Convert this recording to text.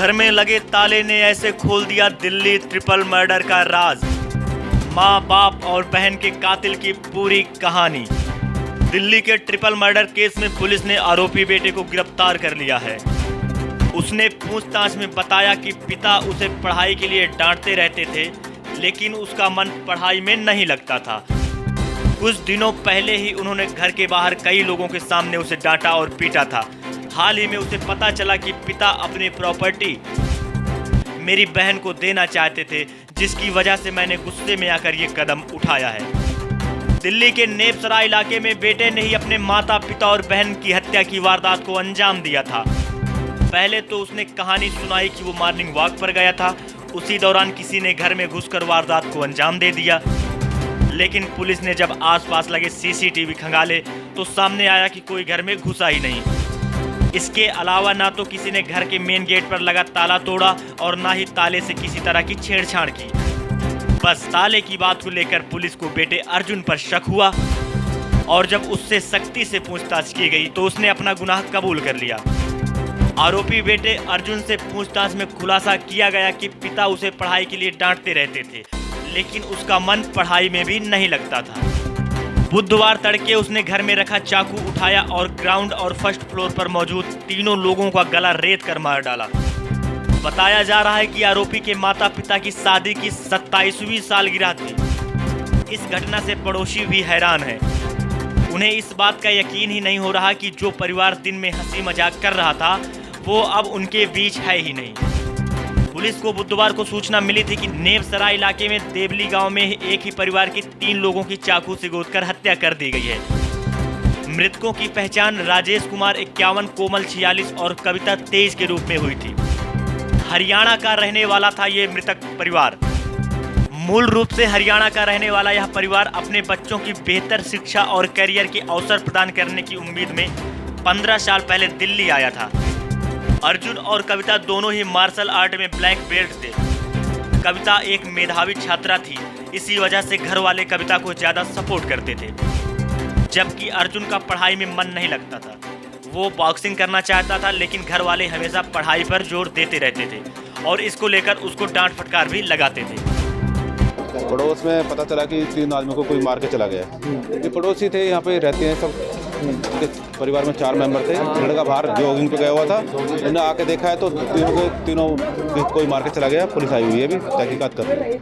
घर में लगे ताले ने ऐसे खोल दिया दिल्ली ट्रिपल मर्डर का राज। माँ बाप और बहन के कातिल की पूरी कहानी। दिल्ली के ट्रिपल मर्डर केस में पुलिस ने आरोपी बेटे को गिरफ्तार कर लिया है। उसने पूछताछ में बताया कि पिता उसे पढ़ाई के लिए डांटते रहते थे, लेकिन उसका मन पढ़ाई में नहीं लगता था। कुछ दिनों पहले ही उन्होंने घर के बाहर कई लोगों के सामने उसे डांटा और पीटा था। हाल ही में उसे पता चला कि पिता अपनी प्रॉपर्टी मेरी बहन को देना चाहते थे, जिसकी वजह से मैंने गुस्से में आकर ये कदम उठाया है। दिल्ली के नेपसराय इलाके में बेटे ने ही अपने माता पिता और बहन की हत्या की वारदात को अंजाम दिया था। पहले तो उसने कहानी सुनाई कि वो मॉर्निंग वॉक पर गया था, उसी दौरान किसी ने घर में घुसकर वारदात को अंजाम दे दिया। लेकिन पुलिस ने जब आसपास लगे सीसीटीवी खंगाले तो सामने आया कि कोई घर में घुसा ही नहीं। इसके अलावा ना तो किसी ने घर के मेन गेट पर लगा ताला तोड़ा और ना ही ताले से किसी तरह की छेड़छाड़ की। बस ताले की बात को लेकर पुलिस को बेटे अर्जुन पर शक हुआ और जब उससे सख्ती से पूछताछ की गई तो उसने अपना गुनाह कबूल कर लिया। आरोपी बेटे अर्जुन से पूछताछ में खुलासा किया गया कि पिता उसे पढ़ाई के लिए डांटते रहते थे, लेकिन उसका मन पढ़ाई में भी नहीं लगता था। बुधवार तड़के उसने घर में रखा चाकू उठाया और ग्राउंड और फर्स्ट फ्लोर पर मौजूद तीनों लोगों का गला रेत कर मार डाला। बताया जा रहा है कि आरोपी के माता पिता की शादी की 27वीं सालगिरह थी। इस घटना से पड़ोसी भी हैरान है। उन्हें इस बात का यकीन ही नहीं हो रहा कि जो परिवार दिन में हंसी मजाक कर रहा था वो अब उनके बीच है ही नहीं। पुलिस को बुधवार को सूचना मिली थी कि नेपसराय इलाके में देवली गांव में एक ही परिवार के 3 लोगों की चाकू से गोदकर हत्या कर दी गई है। मृतकों की पहचान राजेश कुमार 51, कोमल 46 और कविता 23 के रूप में हुई थी। हरियाणा का रहने वाला था ये मृतक परिवार। मूल रूप से हरियाणा का रहने वाला यह परिवार अपने बच्चों की बेहतर शिक्षा और करियर के अवसर प्रदान करने की उम्मीद में 15 साल पहले दिल्ली आया था। अर्जुन और कविता दोनों ही मार्शल आर्ट में ब्लैक बेल्ट थे। कविता एक मेधावी छात्रा थी, इसी वजह से घर वाले कविता को ज़्यादा सपोर्ट करते थे, जबकि अर्जुन का पढ़ाई में मन नहीं लगता था। वो बॉक्सिंग करना चाहता था, लेकिन घर वाले हमेशा पढ़ाई पर जोर देते रहते थे और इसको लेकर उसको डांट फटकार भी लगाते थे। पड़ोस में पता चला कि 3 आदमी को कोई मार के चला गया। ये पड़ोसी थे, यहाँ पे रहते हैं सब। उनके परिवार में 4 मेंबर थे। लड़का बाहर जॉगिंग पे गया हुआ था, उन्होंने आके देखा है तो तीनों कोई मार के चला गया। पुलिस आई हुई है, अभी तहकीकात कर रही है।